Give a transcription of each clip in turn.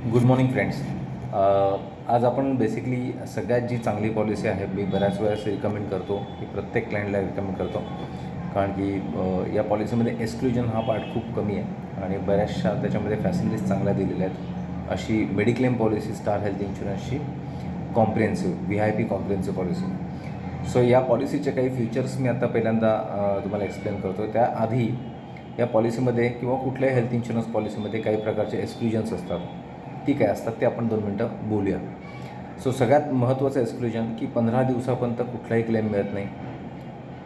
Good morning friends. आज आपण basically सगळ्यात जी चांगली पॉलिसी आहे, मी बऱ्याच वेळेस रिकमेंड करतो की प्रत्येक क्लायंटला रिकमेंड करतो, कारण की या पॉलिसीमध्ये एक्सक्लुजन हा पार्ट खूप कमी आहे आणि बऱ्याचशा त्याच्यामध्ये फॅसिलिटीज चांगल्या दिलेल्या आहेत. अशी मेडिक्लेम पॉलिसी स्टार हेल्थ इन्शुरन्सची comprehensive VIP comprehensive policy. So या पॉलिसीचे काही फीचर्स मी आता पहिल्यांदा तुम्हाला एक्सप्लेन करतो. त्याआधी या पॉलिसीमध्ये किंवा कुठल्याही हेल्थ इन्शुरन्स पॉलिसीमध्ये काही प्रकारचे एक्सक्लुजन्स असतात. ती काय असतात ते आपण 2 मिनटं बोलूया. सो सगळ्यात महत्त्वाचं एक्सक्लुजन की 15 दिवसापर्यंत कुठलाही क्लेम मिळत नाही.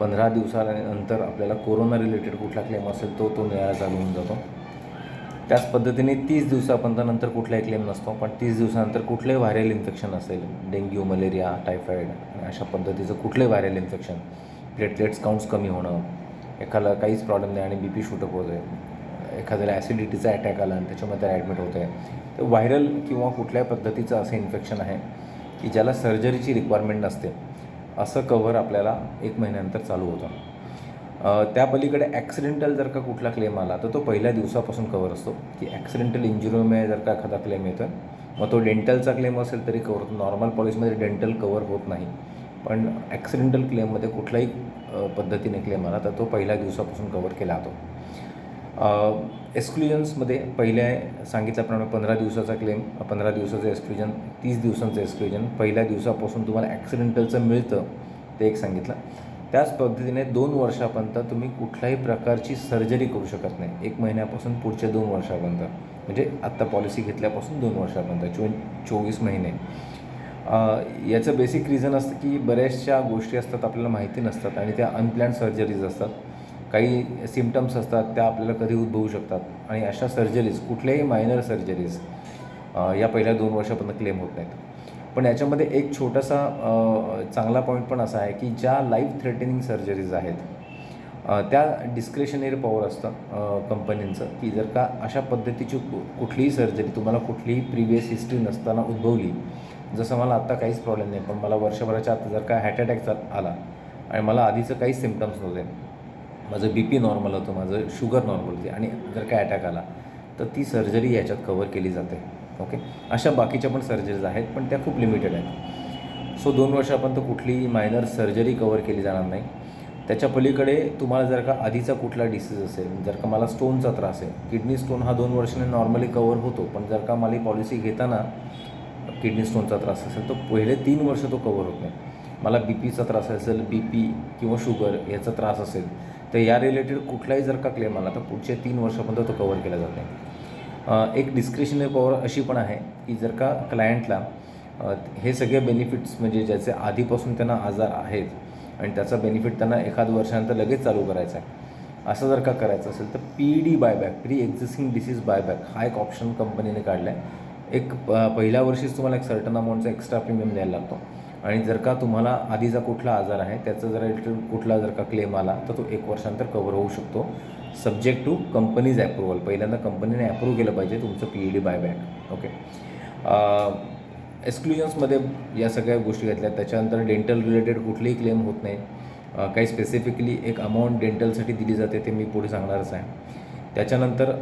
15 दिवसानंतर आपल्याला कोरोना रिलेटेड कुठला क्लेम असेल तो मिळायला चालू होऊन जातो. त्याच पद्धतीने 30 दिवसापर्यंत नंतर कुठलाही क्लेम नसतो, पण 30 दिवसानंतर कुठलंही व्हायरल इन्फेक्शन असेल, डेंग्यू, मलेरिया, टायफॉईड अशा पद्धतीचं कुठलंही व्हायरल इन्फेक्शन, प्लेटलेट्स काउंट्स कमी होणं, एखादा काहीच प्रॉब्लेम नाही आणि BP शूटअप होत आहे, एखाद्याला ॲसिडिटीचा अटॅक आला आणि त्याच्यामध्ये ॲडमिट होत आहे, तर व्हायरल किंवा कुठल्याही पद्धतीचं असं इन्फेक्शन आहे की ज्याला सर्जरीची रिक्वायरमेंट नसते, असं कव्हर आपल्याला 1 महिन्यानंतर चालू होतं. त्या पलीकडे ॲक्सिडेंटल जर का कुठला क्लेम आला तर तो पहिल्या दिवसापासून कवर असतो, की ॲक्सिडेंटल इंजुरीमुळे जर का एखादा क्लेम येतो आहे, मग तो डेंटलचा क्लेम असेल तरी कवर होतो. नॉर्मल पॉलिसीमध्ये डेंटल कवर होत नाही, पण ॲक्सिडेंटल क्लेममध्ये कुठल्याही पद्धतीने क्लेम आला तर तो पहिल्या दिवसापासून कवर केला जातो. एक्सक्लुजन्समध्ये पहिल्या सांगितल्याप्रमाणे 15 दिवसाचा क्लेम, 15 दिवसाचं एक्सक्लुजन, 30 दिवसांचं एक्सक्लुजन, पहिल्या दिवसापासून तुम्हाला ॲक्सिडेंटलचं मिळतं ते एक सांगितलं. त्याच पद्धतीने 2 वर्षापर्यंत तुम्ही कुठल्याही प्रकारची सर्जरी करू शकत नाही. 1 महिन्यापासून पुढच्या 2 वर्षापर्यंत, म्हणजे आत्ता पॉलिसी घेतल्यापासून 2 वर्षापर्यंत 24 महिने. याचं बेसिक रिझन असतं की बऱ्याचशा गोष्टी असतात आपल्याला माहिती नसतात आणि त्या अनप्लॅन्ड सर्जरीज असतात. काही सिम्पटम्स असतात त्या आपल्याला कधी उद्भवू शकतात आणि अशा सर्जरीज, कुठल्याही मायनर सर्जरीज या पहिल्या 2 वर्षापर्यंत क्लेम होत नाहीत. पण याच्यामध्ये एक छोटासा चांगला पॉईंट पण असा आहे की ज्या लाईफ थ्रेटनिंग सर्जरीज आहेत त्या डिस्क्रेशनरी पॉवर असतं कंपनींचं, की जर का अशा पद्धतीची कुठलीही सर्जरी तुम्हाला कुठलीही प्रिव्हियस हिस्ट्री नसताना उद्भवली, जसं मला आत्ता काहीच प्रॉब्लेम नाही, पण मला वर्षभराच्या आत जर का हार्ट अटॅक आला आणि मला आधीचं काहीच सिम्पटम्स नव्हते, माझं BP नॉर्मल होतं, माझं शुगर नॉर्मल होती आणि जर काय अटॅक आला तर ती सर्जरी याच्यात कवर केली जाते. ओके, अशा बाकीच्या पण सर्जरीज आहेत, पण त्या खूप लिमिटेड आहेत. सो 2 वर्षापर्यंत कुठलीही मायनर सर्जरी कवर केली जाणार नाही. त्याच्या पलीकडे तुम्हाला जर का आधीचा कुठला डिसीज असेल, जर का मला स्टोनचा त्रास आहे, किडनी स्टोन हा 2 वर्षांनी नॉर्मली कवर होतो, पण जर का मला पॉलिसी घेताना किडनी स्टोनचा त्रास असेल तर पहिले 3 वर्ष तो कवर होत नाही. मला BPचा त्रास असेल, BP किंवा शुगर याचा त्रास असेल, तर या रिलेटेड कुठलाही जर का क्लेम आला तर पुढचे 3 वर्षापर्यंत तो कवर केला जात नाही. एक डिस्क्रिशनरी पॉवर अशी पण आहे की जर का क्लायंटला हे सगळे बेनिफिट्स, म्हणजे ज्याचे आधीपासून त्यांना आजार आहेत आणि त्याचा बेनिफिट त्यांना एखाद वर्षानंतर लगेच चालू करायचा आहे, असं जर का करायचं असेल तर PD buyback, pre existing disease buyback हा एक ऑप्शन कंपनीने काढला आहे. एक पहिल्या वर्षीच तुम्हाला एक सर्टन अमाऊंटचा एक्स्ट्रा प्रीमियम द्यायला लागतो आणि जर का तुम्हाला आधीचा कुठला आजार आहे त्याचा जर कुठला जर का क्लेम आला तर तो 1 वर्षानंतर कवर होऊ शकतो, सब्जेक्ट टू कंपनीज ॲप्रुव्हल. पहिल्यांदा कंपनीने ॲप्रूव्ह केलं पाहिजे तुमचं PD बायबॅक. ओके, एक्सक्लुजन्समध्ये या सगळ्या गोष्टी घेतल्या. त्याच्यानंतर डेंटल रिलेटेड कुठलीही क्लेम होत नाही. काही स्पेसिफिकली एक अमाऊंट डेंटलसाठी दिली जाते, ते मी पुढे सांगणारच आहे. त्याच्यानंतर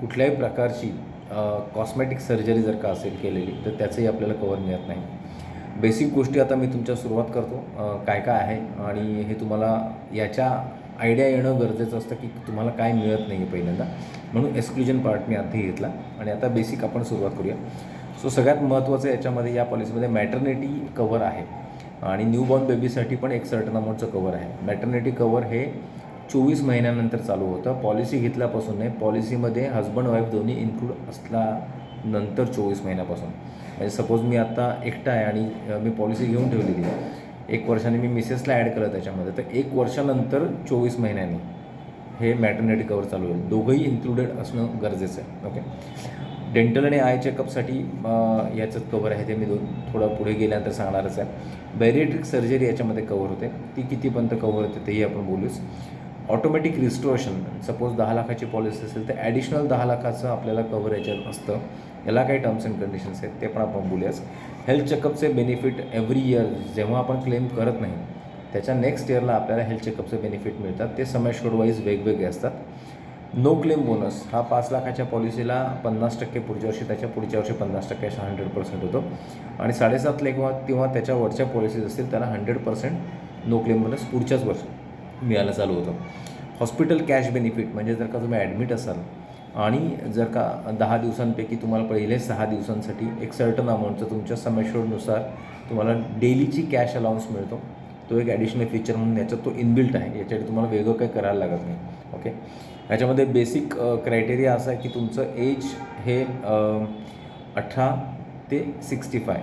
कुठल्याही प्रकारची कॉस्मॅटिक सर्जरी जर का असेल केलेली तर त्याचंही आपल्याला कवर मिळत नाही. बेसिक गोष्टी आता मी तुमच्या सुरुवात करतो काय काय आहे, आणि हे तुम्हाला याच्या आयडिया येणं गरजेचं असतं की तुम्हाला काय मिळत नाही आहे पहिल्यांदा, म्हणून एक्सक्लुजन पार्ट मी आधी घेतला आणि आता बेसिक आपण सुरुवात करूया. सो सगळ्यात महत्त्वाचं याच्यामध्ये, या पॉलिसीमध्ये मॅटर्निटी कवर आहे आणि न्यूबॉर्न बेबीसाठी पण एक सर्टन अमाऊंटचं कवर आहे. मॅटर्निटी कवर हे 24 महिन्यानंतर चालू होतं, पॉलिसी घेतल्यापासून नाही, पॉलिसीमध्ये हजबंड वाईफ दोन्ही इन्क्लूड असल्यानंतर 24 महिन्यापासून. म्हणजे सपोज मी आत्ता एकटा आहे आणि मी पॉलिसी घेऊन ठेवलेली आहे, 1 वर्षाने मी मिसेसला ॲड केलं त्याच्यामध्ये, तर 1 वर्षानंतर 24 महिन्यांनी हे मॅटर्निटी कवर चालू होईल. दोघंही इन्क्लुडेड असणं गरजेचं आहे. ओके, डेंटल आणि आय चेकअपसाठी याचं कवर आहे, ते मी थोडं पुढे गेल्यानंतर सांगणारच आहे. बॅरिएट्रिक सर्जरी याच्यामध्ये कवर होते, ती कितीपर्यंत कवर होते तेही आपण बोलूच. ऑटोमॅटिक रिस्टोरेशन, सपोज 10 लाखाची पॉलिसी असेल तर ॲडिशनल 10 लाखाचं आपल्याला कवर याच्यात असतं. याला काही टर्म्स अँड कंडिशन्स आहेत ते पण आपण बोलूयाच. हेल्थ चेकअपचे बेनिफिट एव्हरी इयर जेव्हा आपण क्लेम करत नाही त्याच्या नेक्स्ट इयरला आपल्याला हेल्थ चेकअपचे बेनिफिट मिळतात, ते सम ॲश्युअर्ड वाईज वेगवेगळे असतात. नो क्लेम बोनस हा 5 लाखाच्या पॉलिसीला 50% पुढच्या वर्षी, त्याच्या पुढच्या वर्षी 50% अशा 100% होतो. आणि 7.5 लाख किंवा त्याच्या वरच्या पॉलिसीज असतील त्यांना 100% नो क्लेम बोनस पुढच्याच वर्षी मिळायला चालू होतं. हॉस्पिटल कॅश बेनिफिट म्हणजे जर का तुम्ही ॲडमिट असाल आणि जर का 10 दिवसांपैकी तुम्हाला पहिले 6 दिवसांसाठी एक सर्टन अमाऊंटचं तुमच्या समेशोडनुसार तुम्हाला डेलीची कॅश अलाउन्स मिळतो. तो एक ॲडिशनल फीचर म्हणून याच्यात तो इनबिल्ट आहे. याच्यासाठी तुम्हाला वेगळं काही करायला लागत नाही. ओके. याच्यामध्ये बेसिक क्रायटेरिया असा आहे की तुमचं एज हे 18 ते 65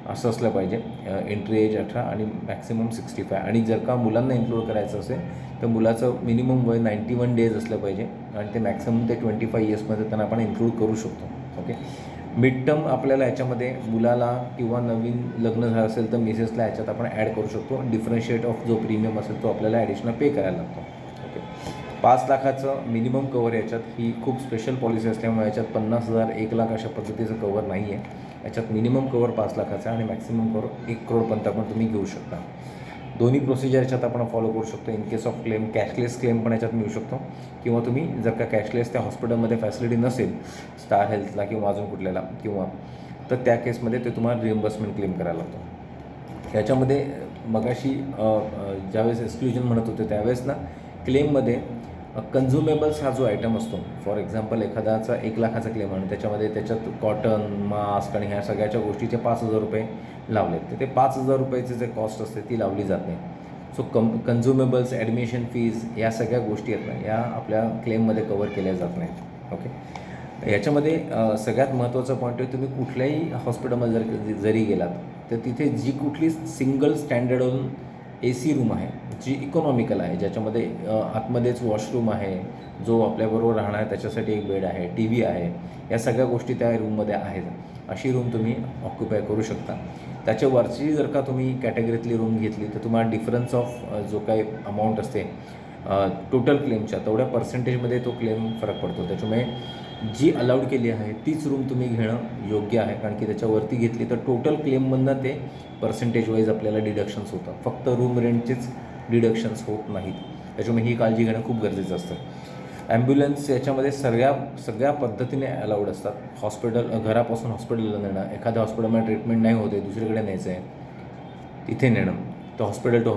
असं असलं पाहिजे. एंट्री एज 18 आणि मॅक्सिमम 65. आणि जर का मुलांना इन्क्लूड करायचं असेल तर मुलाचं मिनिमम वय 91 डेज असलं पाहिजे आणि ते मॅक्सिमम ते 25 इयर्समध्ये त्यांना आपण इन्क्लूड करू शकतो. ओके. मिड टर्म आपल्याला याच्यामध्ये मुलाला किंवा नवीन लग्न झालं असेल तर मिसेसला याच्यात आपण ॲड करू शकतो. डिफरन्शिएट ऑफ जो प्रीमियम असेल तो आपल्याला ॲडिशनल पे करायला लागतो. ओके. 5 लाखाचं मिनिमम कवर याच्यात ही खूप स्पेशल पॉलिसी असल्यामुळे याच्यात 50,000 1 लाख अशा पद्धतीचं कवर नाही आहे. याच्यात मिनिमम कवर 5 लाखाचं आहे आणि मॅक्सिमम कवर 1 करोडपर्यंत पण तुम्ही घेऊ शकता. दोन्ही प्रोसिजर याच्यात आपण फॉलो करू शकतो. In case of claim cashless claim पण याच्यात मिळू शकतो किंवा तुम्ही जर का कॅशलेस त्या हॉस्पिटलमध्ये फॅसिलिटी नसेल स्टार हेल्थला किंवा अजून कुठल्याला किंवा तर त्या केसमध्ये ते तुम्हाला रिएम्बर्समेंट क्लेम करायला लागतो. याच्यामध्ये मगाशी ज्यावेळेस एक्सक्लुजन म्हणत होते त्यावेळेस ना क्लेममध्ये कन्झ्युमेबल्स हा जो आयटम असतो, फॉर एक्झाम्पल एखाद्याचा 1 लाखाचा क्लेम आणि त्याच्यात कॉटन मास्क आणि ह्या सगळ्याच्या गोष्टीचे 5,000 रुपये लावलेत तर ते 5,000 रुपयाचे जे कॉस्ट असते ती लावली जात नाही. सो कन्झ्युमेबल्स ॲडमिशन फीज या सगळ्या गोष्टी आहेत ना या आपल्या क्लेममध्ये कवर केल्या जात नाहीत. ओके. याच्यामध्ये सगळ्यात महत्त्वाचा पॉईंट आहे तुम्ही कुठल्याही हॉस्पिटलमध्ये जरी गेलात तर तिथे जी कुठली सिंगल स्टँडर्डवरून AC रूम आहे जी इकॉनॉमिकल आहे, ज्याच्यामध्ये आतमध्येच वॉशरूम आहे, जो आपल्याबरोबर राहणार आहे त्याच्यासाठी एक बेड आहे, TV आहे, या सगळ्या गोष्टी त्या रूममध्ये आहेत, अशी रूम तुम्ही ऑक्युपाय करू शकता. त्याच्यावरची जर का तुम्ही कॅटेगरीतली रूम घेतली तर तुम्हाला डिफरन्स ऑफ जो काही अमाऊंट असते टोटल क्लेमच्या तेवढ्या पर्सेंटेजमध्ये तो क्लेम फरक पडतो. त्याच्यामुळे जी अलाउड केली आहे तीच रूम तुम्ही घेणं योग्य आहे, कारण की त्याच्यावरती घेतली तर टोटल क्लेममधनं ते पर्सेंटेज वाईज आपल्याला डिडक्शन्स होतं. फक्त रूम रेंटचेच डिडक्शन्स होत नाहीत. त्याच्यामुळे ही काळजी घेणं खूप गरजेचं असतं. ॲम्ब्युलन्स याच्यामध्ये सगळ्या पद्धतीने अलाउड असतात. घरापासून हॉस्पिटलला नेणं, एखाद्या हॉस्पिटलमध्ये ट्रीटमेंट नाही होते दुसरीकडे न्यायचं आहे तिथे नेणं, तर हॉस्पिटल टू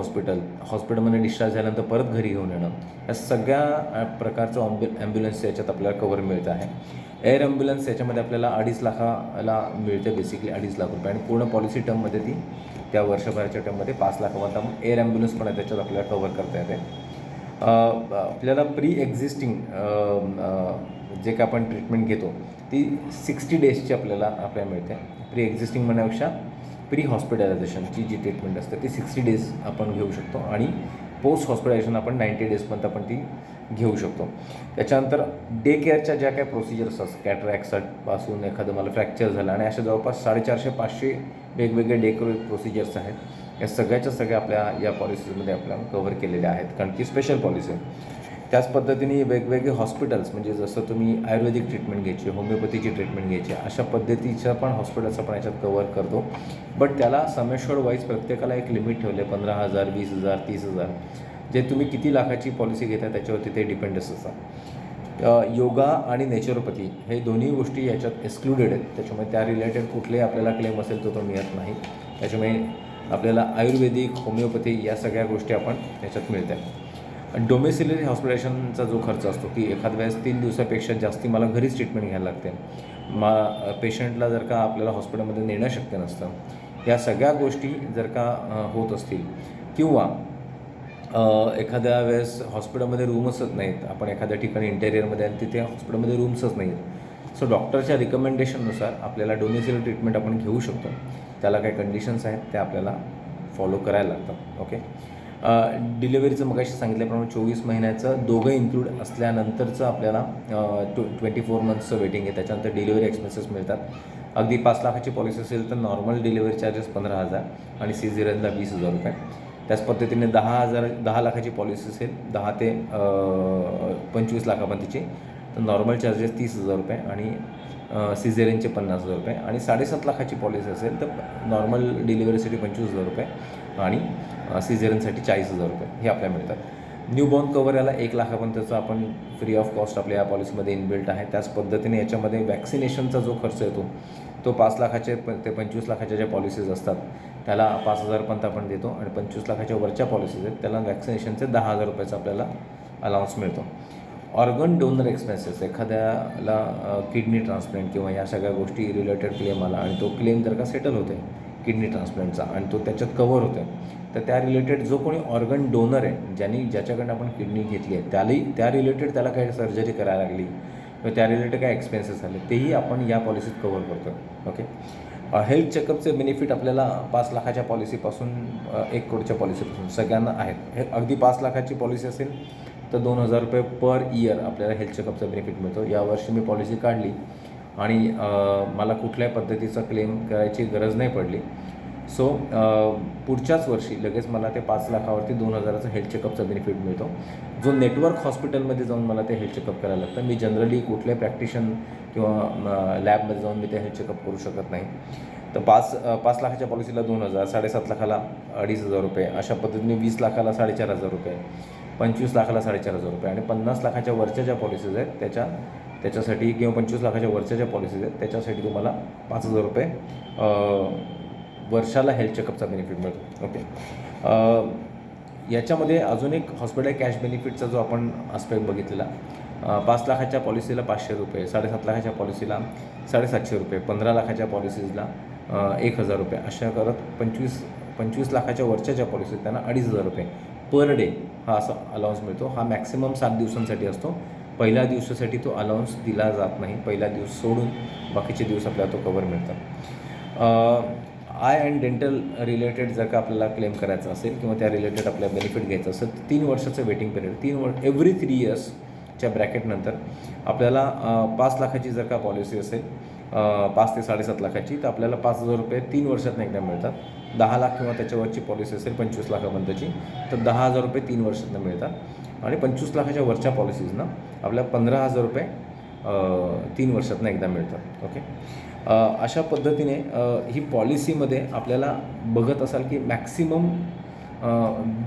हॉस्पिटलमध्ये डिस्चार्ज झाल्यानंतर परत घरी घेऊन येणं, या सगळ्या प्रकारचं ॲम्ब्युलन्स याच्यात आपल्याला कवर मिळतं आहे. एअर ॲम्ब्युलन्स याच्यामध्ये आपल्याला 2.5 लाखाला मिळते, बेसिकली 2.5 लाख रुपये, आणि पूर्ण पॉलिसी टर्ममध्ये ती त्या वर्षभराच्या टर्ममध्ये 5 लाखापर्यंत आपण एअर ॲम्ब्युलन्स पण आहे त्याच्यात आपल्याला कवर करता येते. आपल्याला प्री एक्झिस्टिंग जे काय आपण ट्रीटमेंट घेतो ती 60 डेजची आपल्याला मिळते. प्री एक्झिस्टिंग म्हणण्यापेक्षा प्री हॉस्पिटलायझेशनची जी ट्रीटमेंट असते ती 60 डेज आपण घेऊ शकतो आणि पोस्ट हॉस्पिटलायझेशन आपण 90 डेजपर्यंत आपण ती घेऊ शकतो. त्याच्यानंतर डे केअरच्या ज्या काही प्रोसिजर्स असतात, कॅटरॅक्टपासून एखादं मला फ्रॅक्चर झालं आणि अशा जवळपास 450-500 वेगवेगळे डे केअर प्रोसिजर्स आहेत. या सगळ्याच्या सगळ्या आपल्या या पॉलिसीजमध्ये आपल्याला कव्हर केलेल्या आहेत, कारण की स्पेशल पॉलिसी आहे. त्याच पद्धतीने वेगवेगळे हॉस्पिटल्स म्हणजे जसं तुम्ही आयुर्वेदिक ट्रीटमेंट घ्यायची, होमिओपॅथीची ट्रीटमेंट घ्यायची, अशा पद्धतीच्या पण हॉस्पिटल्स आपण याच्यात कव्हर करतो. बट त्याला समेश्वर वाईज प्रत्येकाला एक लिमिट ठेवले 15,000, 20,000, 30,000, जे तुम्ही किती लाखाची पॉलिसी घेता त्याच्यावरती ते डिपेंडस असतात. योगा आणि नॅचरोपॅथी हे दोन्ही गोष्टी याच्यात एक्सक्लुडेड आहेत. त्याच्यामुळे त्या रिलेटेड कुठलेही आपल्याला क्लेम असेल तो मिळत नाही. त्याच्यामुळे आपल्याला आयुर्वेदिक, होमिओपॅथी या सगळ्या गोष्टी आपण याच्यात मिळतात. डोमेसिलरी हॉस्पिटलायझेशनचा जो खर्च असतो की एखाद्या वेळेस 3 दिवसापेक्षा जास्ती मला घरीच ट्रीटमेंट घ्यायला लागते, पेशंटला जर का आपल्याला हॉस्पिटलमध्ये नेणं शक्य नसतं, या सगळ्या गोष्टी जर का होत असतील किंवा एखाद्या वेळेस हॉस्पिटलमध्ये रूम्सच नाहीत, आपण एखाद्या ठिकाणी इंटेरियरमध्ये आणि तिथे हॉस्पिटलमध्ये रूम्सच नाही आहेत, सो डॉक्टरच्या रिकमेंडेशननुसार आपल्याला डोमेसिलरी ट्रीटमेंट आपण घेऊ शकतो. त्याला काही कंडिशन्स आहेत त्या आपल्याला फॉलो करायला लागतात. ओके. डिलिव्हरीचं मगाशी सांगितल्याप्रमाणे 24 महिन्याचं दोघं इन्क्लूड असल्यानंतरचं आपल्याला 24 मंथचं वेटिंग आहे. त्याच्यानंतर डिलिव्हरी एक्सपेन्सेस मिळतात. अगदी 5 लाखाची पॉलिसी असेल तर नॉर्मल डिलिव्हरी चार्जेस 15,000 आणि सिझेरियनला 20,000 रुपये. त्याच पद्धतीने 10 लाखाची पॉलिसी असेल 10 ते 25 लाखापर्यंतची तर नॉर्मल चार्जेस 30,000 रुपये आणि सिझेरियनचे 50,000 रुपये, आणि 7.5 लाखाची पॉलिसी असेल तर नॉर्मल डिलिव्हरीसाठी 25,000 रुपये आणि सिझेरियनसाठी 40,000 रुपये हे आपल्याला मिळतात. न्यूबॉर्न कवर याला 1 लाखापर्यंतचं आपण फ्री ऑफ कॉस्ट आपल्या या पॉलिसीमध्ये इनबिल्ट आहे. त्याच पद्धतीने याच्यामध्ये वॅक्सिनेशनचा जो खर्च येतो तो 5 लाखाचे ते 25 लाखाच्या ज्या पॉलिसीज असतात त्याला 5,000पर्यंत आपण देतो आणि 25 लाखाच्या वरच्या पॉलिसीज आहेत त्याला वॅक्सिनेशनचे 10,000 रुपयाचा आपल्याला अलाउन्स मिळतो. ऑर्गन डोनर एक्सपेन्सेस, एखाद्याला किडनी ट्रान्सप्लांट किंवा या सगळ्या गोष्टी रिलेटेड क्लेम आला आणि तो क्लेम जर का सेटल होते किडनी ट्रान्सप्लांटचा आणि तो त्याच्यात कवर होतो तर त्या रिलेटेड जो कोणी ऑर्गन डोनर आहे ज्याच्याकडनं आपण किडनी घेतली आहे त्या रिलेटेड त्याला काही सर्जरी करायला लागली किंवा त्या रिलेटेड काय एक्सपेन्सेस आले तेही आपण या पॉलिसीत कव्हर करतो. ओके. हेल्थ चेकअपचे बेनिफिट आपल्याला 5 लाखाच्या पॉलिसीपासून 1 करोडच्या पॉलिसीपासून सगळ्यांना आहेत. हे अगदी 5 लाखाची पॉलिसी असेल तर 2,000 रुपये पर इयर आपल्याला हेल्थ चेकअपचा बेनिफिट मिळतो. यावर्षी मी पॉलिसी काढली आणि मला कुठल्याही पद्धतीचा क्लेम करायची गरज नाही पडली. सो पुढच्याच वर्षी लगेच मला ते 5 लाखावरती 2,000चं हेल्थ चेकअपचा बेनिफिट मिळतो, जो नेटवर्क हॉस्पिटलमध्ये जाऊन मला ते हेल्थ चेकअप करायला लागतं. मी जनरली कुठल्याही प्रॅक्टिशन किंवा लॅबमध्ये जाऊन मी ते हेल्थ चेकअप करू शकत नाही. तर 5 लाखाच्या पॉलिसीला 2,000, 7.5 लाखाला 2,500 रुपये, अशा पद्धतीने 20 लाखाला 4,500 रुपये, 25 लाखाला 4,500 रुपये आणि 50 लाखाच्या वरच्या ज्या पॉलिसीज आहेत त्याच्यासाठी किंवा 25 लाखाच्या वरच्या ज्या पॉलिसीज आहेत त्याच्यासाठी तुम्हाला 5,000 रुपये वर्षाला हेल्थ चेकअपचा बेनिफिट मिळतो. ओके. याच्यामध्ये अजून एक हॉस्पिटल कॅश बेनिफिटचा जो आपण आस्पेक्ट बघितलेला, 5 लाखाच्या पॉलिसीला 500 रुपये, 7.5 लाखाच्या पॉलिसीला 750 रुपये, 15 लाखाच्या पॉलिसीजला 1,000 रुपये, अशा करत 25 लाखाच्या वरच्या ज्या पॉलिसीज त्यांना 2,500 रुपये पर डे हा असा अलाउन्स मिळतो. हा मॅक्सिमम 7 दिवसांसाठी असतो. पहिल्या दिवसासाठी तो अलाउन्स दिला जात नाही. पहिला दिवस सोडून बाकीचे दिवस आपल्याला तो कवर मिळतात. आय अँड डेंटल रिलेटेड जर का आपल्याला क्लेम करायचं असेल किंवा त्या रिलेटेड आपल्याला बेनिफिट घ्यायचं असेल तर 3 वर्षाचं वेटिंग पिरियड, एव्हरी 3 इयर्सच्या ब्रॅकेटनंतर आपल्याला 5 लाखाची जर का पॉलिसी असेल 5 ते 7.5 लाखाची तर आपल्याला 5,000 रुपये 3 वर्षातनं एकदा मिळतात. 10 लाख किंवा त्याच्यावरची पॉलिसी असेल 25 लाखापर्यंतची तर 10,000 रुपये 3 वर्षातनं मिळतात आणि 25 लाखाच्या वरच्या पॉलिसीजना आपल्याला 15,000 रुपये 3 वर्षातनं एकदा मिळतात. ओके. अशा पद्धतीने ही पॉलिसीमध्ये आपल्याला बघत असाल की मॅक्सिमम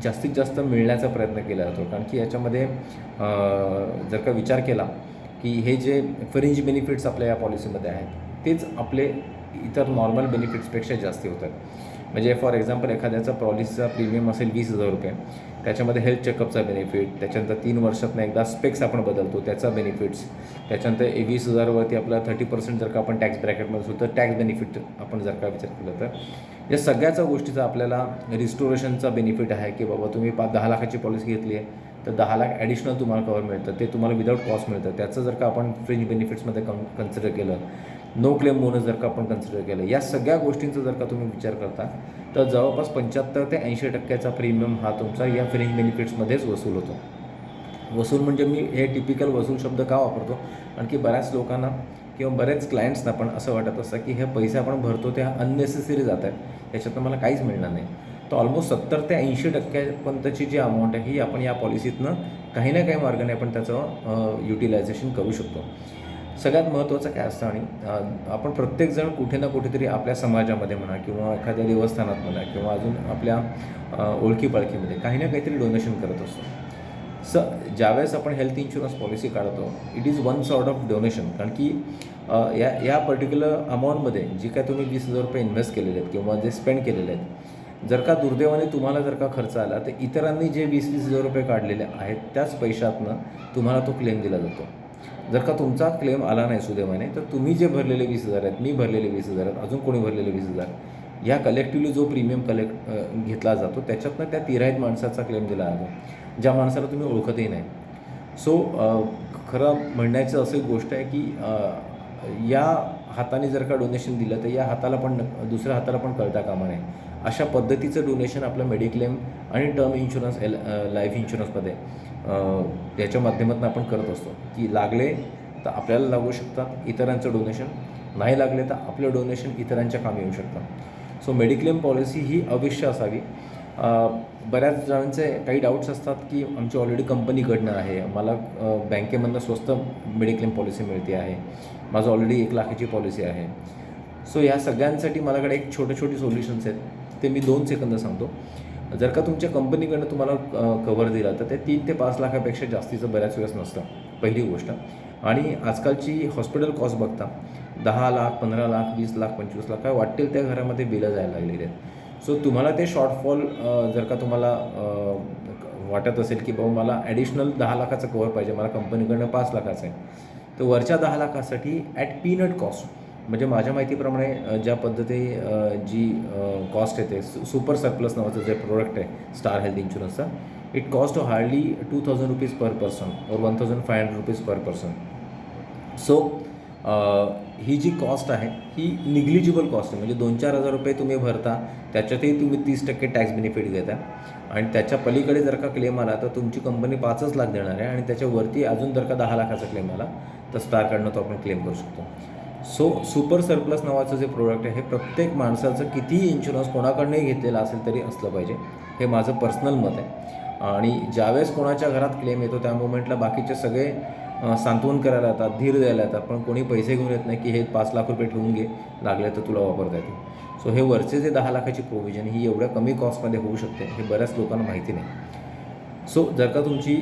जास्तीत जास्त मिळण्याचा प्रयत्न केला जातो, कारण की याच्यामध्ये जर का विचार केला की हे जे फ्रिंज बेनिफिट्स आपल्या या पॉलिसीमध्ये आहेत तेच आपले इतर नॉर्मल बेनिफिट्सपेक्षा जास्ती होतात. म्हणजे फॉर एक्झाम्पल एखाद्याचा पॉलिसीचा प्रीमियम असेल 20,000 रुपये, त्याच्यामध्ये हेल्थ चेकअपचा बेनिफिट, त्याच्यानंतर 3 वर्षातनं एकदा स्पेक्स आपण बदलतो त्याचा बेनिफिट्स, त्याच्यानंतर 20,000वरती आपला 30% जर का आपण टॅक्स ब्रॅकेटमध्ये असू तर टॅक्स बेनिफिट आपण जर का विचार केला तर या सगळ्याचा गोष्टीचा आपल्याला रिस्टोरेशनचा बेनिफिट आहे की बाबा तुम्ही 10 लाखाची पॉलिसी घेतली आहे तर 10 लाख ॲडिशनल तुम्हाला कवर मिळतं, ते तुम्हाला विदाऊट कॉस्ट मिळतं. त्याचं जर का आपण फ्रिंज बेनिफिट्समध्ये कन्सिडर केलं, नो क्लेम बोनस जर का आपण कन्सिडर केलं, या सगळ्या गोष्टींचा जर का तुम्ही विचार करता तर जवळपास 75 ते 80% प्रीमियम हा तुमचा या फ्रिंज बेनिफिट्समध्येच वसूल होतो. वसूल म्हणजे मी हे टिपिकल वसूल शब्द का वापरतो, आणखी बऱ्याच लोकांना किंवा बऱ्याच क्लायंट्सना पण असं वाटत असतं की हे पैसे आपण भरतो ते अननेसेसरी जात आहेत, त्याच्यातनं मला काहीच मिळणार नाही. तर ऑलमोस्ट 70 ते 80% जी अमाऊंट आहे ही आपण या पॉलिसीतनं काही ना काही मार्गाने आपण त्याचं युटिलायझेशन करू शकतो. सगळ्यात महत्त्वाचं काय असतं, आणि आपण प्रत्येकजण कुठे ना कुठेतरी आपल्या समाजामध्ये म्हणा किंवा एखाद्या देवस्थानात म्हणा किंवा अजून आपल्या ओळखीपाळखीमध्ये काही ना काहीतरी डोनेशन करत असतो. ज्यावेळेस आपण हेल्थ इन्शुरन्स पॉलिसी काढतो it is one sort of donation, कारण की या पर्टिक्युलर अमाऊंटमध्ये जी काय तुम्ही 20,000 रुपये इन्व्हेस्ट केलेले आहेत किंवा जे स्पेंड केलेले आहेत, जर का दुर्दैवाने तुम्हाला जर का खर्च आला तर इतरांनी जे 20,000 रुपये काढलेले आहेत त्याच पैशातनं तुम्हाला तो क्लेम दिला जातो. जर का तुमचा क्लेम आला नाही सुदैवाने तर तुम्ही जे भरलेले 20,000 आहेत, मी भरलेले 20,000 आहेत, अजून कोणी भरलेले 20,000, या कलेक्टिव्हली जो प्रीमियम घेतला जातो त्याच्यातनं त्या तिराहित माणसाचा क्लेम दिला जातो, ज्या माणसाला तुम्ही ओळखतही नाही. सो खरं म्हणण्याचं असं एक गोष्ट आहे की या हाताने जर का डोनेशन दिलं तर या हाताला पण दुसऱ्या हाताला पण कळता कामा नये. अशा पद्धतीचं डोनेशन आपलं मेडिक्लेम आणि टर्म इन्शुरन्स लाईफ इन्शुरन्समध्ये याच्या माध्यमातून आपण करत असतो की लागले तर आपल्याला लागू शकतात इतरांचं डोनेशन, नाही लागले तर आपलं डोनेशन इतरांच्या कामी येऊ शकतं. सो मेडिक्लेम पॉलिसी ही अवश्य असावी. बऱ्याच जणांचे काही डाऊट्स असतात की आमची ऑलरेडी कंपनीकडनं आहे, मला बँकेमधनं स्वस्त मेडिक्लेम पॉलिसी मिळते आहे, माझं ऑलरेडी 1 लाखाची पॉलिसी आहे. सो या सगळ्यांसाठी माझ्याकडे एक छोटे सोल्युशन्स आहेत, ते मी 2 सेकंद सांगतो. जर का तुमच्या कंपनीकडनं तुम्हाला कव्हर दिला तर ते 3 ते 5 लाखापेक्षा जास्तीचं बऱ्याच वेळेस नसतं, पहिली गोष्ट. आणि आजकालची हॉस्पिटल कॉस्ट बघता 10 लाख, 15 लाख, 20 लाख, 25 लाख काय वाटेल त्या घरामध्ये बिलं जायला लागलेली आहेत. सो तुम्हाला ते शॉर्टफॉल जर का तुम्हाला वाटत असेल की बाबा मला ॲडिशनल 10 लाखाचं कव्हर पाहिजे, मला कंपनीकडनं 5 लाखाचं आहे, तर वरच्या 10 लाखासाठी ॲट पीनट कॉस्ट, म्हणजे माझ्या माहितीप्रमाणे ज्या पद्धती जी कॉस्ट येते, सुपर सरप्लस नावाचं जे प्रोडक्ट आहे स्टार हेल्थ इन्शुरन्सचा, it cost hardly ₹2,000 per person और ₹1,500 पर पर्सन. सो ही जी कॉस्ट आहे ही निग्लिजिबल कॉस्ट आहे, म्हणजे 2-4 हजार रुपये तुम्ही भरता, त्याच्यातही तुम्ही 30% टॅक्स बेनिफिट घेता आणि त्याच्या पलीकडे जर का क्लेम आला तर तुमची कंपनी 5 लाख देणार आहे आणि त्याच्यावरती अजून जर का 10 लाखाचा क्लेम आला तर स्टारकडनं तो आपण क्लेम करू शकतो. सो सुपर सरप्लस नावाचं जे प्रोडक्ट आहे हे प्रत्येक माणसाचं कितीही इन्शुरन्स कोणाकडनंही घेतलेला असेल तरी असलं पाहिजे, हे माझं पर्सनल मत आहे. आणि ज्यावेळेस कोणाच्या घरात क्लेम येतो त्या मोमेंटला बाकीचे सगळे सांत्वन करायला येतात, धीर द्यायला येतात, पण कोणी पैसे घेऊन येत नाही की हे 5 लाख रुपये ठेवून घे, लागले तर तुला वापरता येतील. सो हे वरचे जे 10 लाखाची प्रोव्हिजन ही एवढ्या कमी कॉस्टमध्ये होऊ शकते हे बऱ्याच लोकांना माहिती नाही. सो जर का तुमची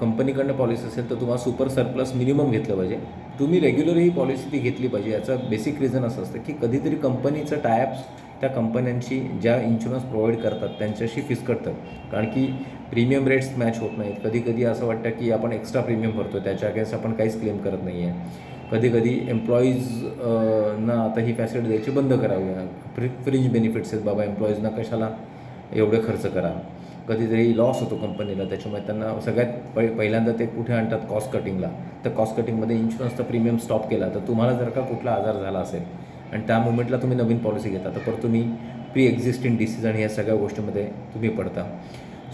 कंपनीकडनं पॉलिसी असेल तर तुम्हाला सुपर सरप्लस मिनिमम घेतलं पाहिजे. तुम्ही रेग्युलर ही पॉलिसी ती घेतली पाहिजे. याचं बेसिक रिझन असं असतं की कधीतरी कंपनीचं टायअप्स त्या कंपन्यांची ज्या इन्शुरन्स प्रोव्हाइड करतात त्यांच्याशी फिसकटतात, कारण की प्रीमियम रेट्स मॅच होत नाहीत. कधी कधी असं वाटतं की आपण एक्स्ट्रा प्रीमियम भरतो, त्याच्या अगेन्स्ट आपण काहीच क्लेम करत नाही आहे. कधी कधी एम्प्लॉईजना आता ही फॅसिलिटी द्यायची बंद करावी, फ्रिंज बेनिफिट्स आहेत बाबा, एम्प्लॉईजना कशाला एवढे खर्च करा. कधीतरी लॉस होतो कंपनीला, त्याच्यामुळे त्यांना सगळ्यात पहिल्यांदा ते कुठे आणतात, कॉस्ट कटिंगला. तर कॉस्ट कटिंगमध्ये इन्शुरन्सचा प्रीमियम स्टॉप केला तर तुम्हाला जर का कुठला आजार झाला असेल आणि त्या मोमेंटला तुम्ही नवीन पॉलिसी घेता तर परत तुम्ही प्री एक्झिस्टिंग डिसीज आणि या सगळ्या गोष्टीमध्ये तुम्ही पडता.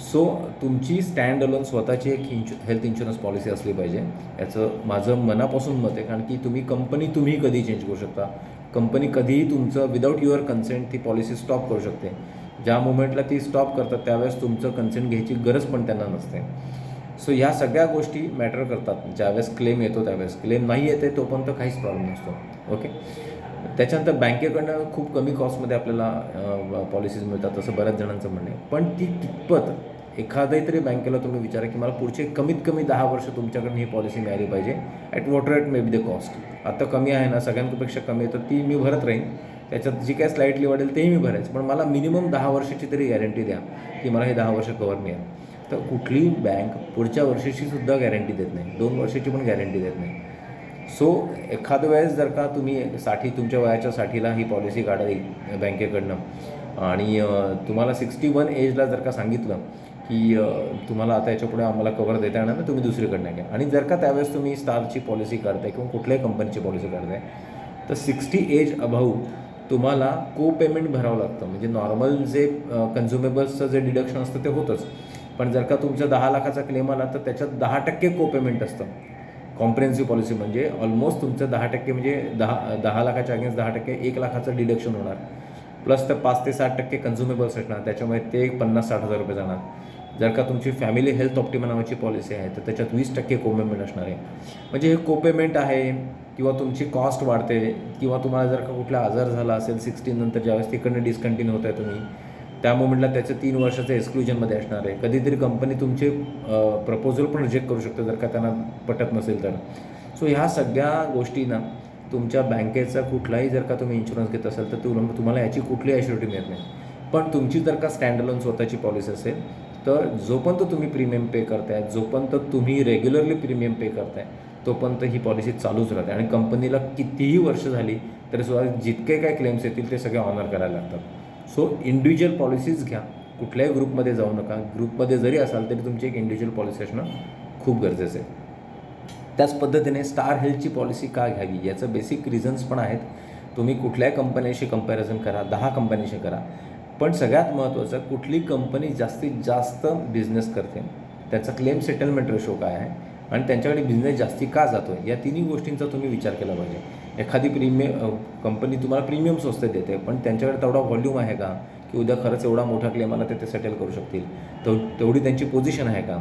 सो तुमची स्टँड अलोन स्वतःची एक हेल्थ इन्शुरन्स पॉलिसी असली पाहिजे, याचं माझं मनापासून मत आहे. कारण की तुम्ही कधीही चेंज करू शकता. कंपनी कधीही तुमचं विदाऊट युअर कन्सेंट ती पॉलिसी स्टॉप करू शकते. ज्या मोमेंटला ती स्टॉप करतात त्यावेळेस तुमचं कन्सेंट घ्यायची गरज पण त्यांना नसते. सो ह्या सगळ्या गोष्टी मॅटर करतात. ज्यावेळेस क्लेम येतो त्यावेळेस, क्लेम नाही येते तोपर्यंत काहीच प्रॉब्लेम नसतो. ओके. त्याच्यानंतर बँकेकडनं खूप कमी कॉस्टमध्ये आपल्याला पॉलिसीज मिळतात असं बऱ्याच जणांचं म्हणणं आहे. पण ती कितपत एखाद्याही तरी बँकेला तुम्ही विचारा की मला पुढचे कमीत कमी 10 वर्ष तुमच्याकडून ही पॉलिसी मिळाली पाहिजे at what rate may be the cost. आता कमी आहे ना, सगळ्यांपेक्षा कमी आहे तर ती मी भरत राहीन, त्याच्यात जी काय स्लाईटली वाढेल तेही मी भरायचं, पण मला मिनिमम 10 वर्षाची तरी गॅरंटी द्या की मला हे 10 वर्ष कव्हर मिळेल. तर कुठलीही बँक पुढच्या वर्षाची सुद्धा गॅरंटी देत नाही, 2 वर्षाची पण गॅरंटी देत नाही. सो एखाद्या वेळेस जर का तुम्ही तुमच्या वयाच्या 60ला ही पॉलिसी काढावी बँकेकडनं आणि तुम्हाला 61 एजला जर का सांगितलं की तुम्हाला आता याच्यापुढे आम्हाला कव्हर देता येणार ना, तुम्ही दुसरीकडनं घ्या, आणि जर का त्यावेळेस तुम्ही स्टारची पॉलिसी काढताय किंवा कुठल्याही कंपनीची पॉलिसी काढताय तर 60 एज अभाऊ तुम्हाला को पेमेंट भरावं लागतं. म्हणजे नॉर्मल जे कन्झ्युमेबल्सचं जे डिडक्शन असतं ते होतंच, पण जर का तुमचा 10 लाखाचा क्लेम आला तर त्याच्यात 10% को पेमेंट असतं. कॉम्प्रिहेन्सिव्ह पॉलिसी म्हणजे ऑलमोस्ट तुमचं 10% म्हणजे 10 लाखाच्या अगेन्स्ट 10% 1 लाखाचं डिडक्शन होणार, प्लस तर 5 ते 7% कन्झ्युमेबल्स असणार, त्याच्यामुळे ते 50-60 हजार रुपये जाणार. जर का तुमची फॅमिली हेल्थ ऑप्टिमा नावाची पॉलिसी आहे तर त्याच्यात 20% कोपेमेंट असणार आहे. म्हणजे हे कोपेमेंट आहे किंवा तुमची कॉस्ट वाढते किंवा तुम्हाला जर का कुठला आजार झाला असेल 16 नंतर ज्यावेळेस तिकडनं डिस्कंटिन्यू होत आहे तुम्ही, त्या मोमेंटला त्याचं 3 वर्षाचं एक्सक्लुजनमध्ये असणार आहे. कधीतरी कंपनी तुमचे प्रपोजल पण रिजेक्ट करू शकते जर का त्यांना पटत नसेल तर. सो ह्या सगळ्या गोष्टींना तुमच्या बँकेचा कुठलाही जर का तुम्ही इन्शुरन्स घेत असाल तर तुम्हाला याची कुठलीही ॲश्युरिटी मिळत नाही. पण तुमची जर का स्टँडअलोन स्वतःची पॉलिसी असेल तर जोपर्यंत तुम्ही प्रीमियम पे करताय, जोपर्यंत तुम्ही रेग्युलरली प्रीमियम पे करताय तोपर्यंत ही पॉलिसी चालूच राहते आणि कंपनीला कितीही वर्ष झाली तरी सुद्धा जितके काय क्लेम्स येतील ते सगळे ऑनर करायला लागतात. सो इंडिव्हिज्युअल पॉलिसीज घ्या, कुठल्याही ग्रुपमध्ये जाऊ नका. ग्रुपमध्ये जरी असाल तरी तुमची एक इंडिव्हिज्युअल पॉलिसी असणं खूप गरजेचं आहे. त्याच पद्धतीने स्टार हेल्थची पॉलिसी का घ्यावी याचं बेसिक रिझन्स पण आहेत. तुम्ही कुठल्याही कंपन्यांशी कंपॅरिझन करा, 10 कंपनीशी करा, पण सगळ्यात महत्त्वाचं कुठली कंपनी जास्तीत जास्त बिझनेस करते, त्याचा क्लेम सेटलमेंट रेशो काय आहे आणि त्यांच्याकडे बिझनेस जास्ती का जातो आहे, या तिन्ही गोष्टींचा तुम्ही विचार केला पाहिजे. एखादी कंपनी तुम्हाला प्रीमियम स्वस्त देते पण त्यांच्याकडे तेवढा व्हॉल्यूम आहे का की उद्या खरंच एवढा मोठा क्लेम आला ते सेटल करू शकतील, तेवढी त्यांची पोझिशन आहे का,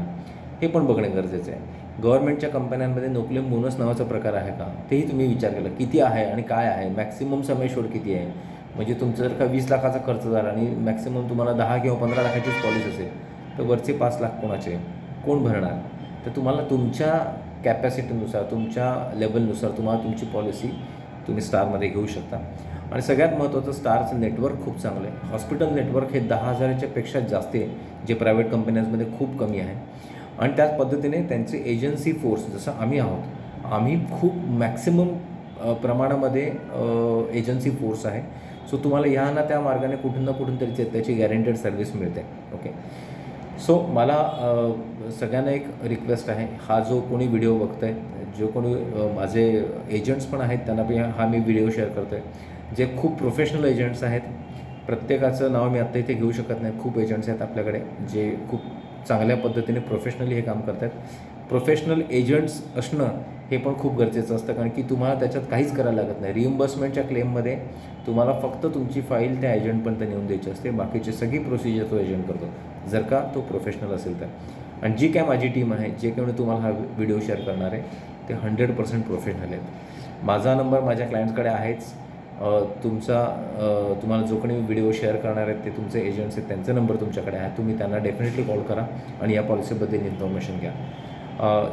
हे पण बघणे गरजेचं आहे. गव्हर्नमेंटच्या कंपन्यांमध्ये नो क्लेम बोनस नावाचा प्रकार आहे का, तेही तुम्ही विचार केला किती आहे आणि काय आहे, मॅक्सिमम समेश्वर किती आहे, म्हणजे तुमचं जर का 20 लाखाचा खर्च झाला आणि मॅक्सिमम तुम्हाला 10 किंवा 15 लाखाचीच पॉलिसी असेल, तर वरचे 5 लाख कोणाचे, कोण भरणार? तर तुम्हाला तुमच्या कॅपॅसिटीनुसार, तुमच्या लेवलनुसार तुम्हाला तुमची पॉलिसी तुम्ही स्टारमध्ये घेऊ शकता. आणि सगळ्यात महत्त्वाचं, स्टारचं नेटवर्क खूप चांगलं आहे. हॉस्पिटल नेटवर्क हे 10,000च्या पेक्षा जास्त आहे, जे प्रायव्हेट कंपन्यांमध्ये खूप कमी आहे. आणि त्याच पद्धतीने त्यांचे एजन्सी फोर्स, जसं आम्ही आहोत, आम्ही खूप मॅक्सिमम प्रमाणामध्ये एजन्सी फोर्स आहे. सो तुम्हाला ह्या ना त्या मार्गाने कुठून ना कुठून तरी त्याची गॅरंटेड सर्व्हिस मिळते. ओके. सो मला सगळ्यांना एक रिक्वेस्ट आहे, हा जो कोणी व्हिडिओ बघतो आहे, जो कोणी माझे एजंट्स पण आहेत, त्यांना पण हा मी व्हिडिओ शेअर करतो आहे, जे खूप प्रोफेशनल एजंट्स आहेत. प्रत्येकाचं नाव मी आत्ता इथे घेऊ शकत नाही. खूप एजंट्स आहेत आपल्याकडे जे खूप चांगल्या पद्धतीने प्रोफेशनली हे काम करत आहेत. प्रोफेशनल एजंट्स असणं हे पण खूप गरजेचं असतं, कारण की तुम्हाला त्याच्यात काहीच करायला लागत नाही. रिइम्बर्समेंटच्या क्लेममध्ये तुम्हाला फक्त तुमची फाईल त्या एजंटपर्यंत नेऊन द्यायची असते. बाकीची सगळी प्रोसिजर तो एजंट करतो, जर का तो प्रोफेशनल असेल तर. आणि जी काय माझी टीम आहे, जे काही तुम्हाला हा व्हिडिओ शेअर करणार आहे, ते 100% प्रोफेशनल आहेत. माझा नंबर माझ्या क्लायंट्सकडे आहेच. तुम्हाला जो कोणी व्हिडिओ शेअर करणार आहेत, ते तुमचे एजंट्स आहेत, त्यांचा नंबर तुमच्याकडे आहे. तुम्ही त्यांना डेफिनेटली कॉल करा आणि या पॉलिसीबद्दल इन्फॉर्मेशन घ्या.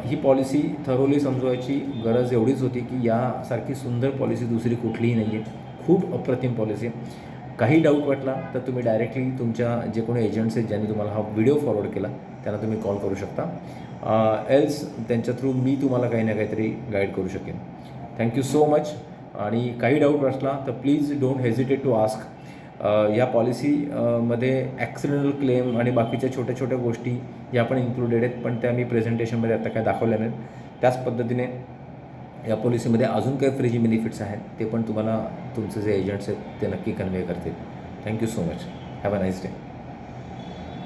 ही पॉलिसी थरोली समजवायची गरज एवढीच होती की यासारखी सुंदर पॉलिसी दुसरी कुठलीही नाही आहे. खूप अप्रतिम पॉलिसी आहे. काही डाऊट वाटला तर तुम्ही डायरेक्टली तुमच्या जे कोणी एजंट्स आहेत, ज्यांनी तुम्हाला हा व्हिडिओ फॉरवर्ड केला, त्यांना तुम्ही कॉल करू शकता. एल्स त्यांच्या थ्रू मी तुम्हाला काही ना काहीतरी गाईड करू शकेन. Thank you so much. आणि काही डाऊट असला तर please don't hesitate to ask. या पॉलिसीमध्ये ॲक्सिडेंटल क्लेम आणि बाकीच्या छोट्या छोट्या गोष्टी या पण इन्क्लुडेड आहेत, पण त्या मी प्रेझेंटेशनमध्ये आता काय दाखवल्या नाहीत. त्याच पद्धतीने या पॉलिसीमध्ये अजून काही फ्री बेनिफिट्स आहेत, ते पण तुम्हाला तुमचे जे एजंट्स आहेत ते नक्की कन्वे करतील. Thank you so much. Have a nice day.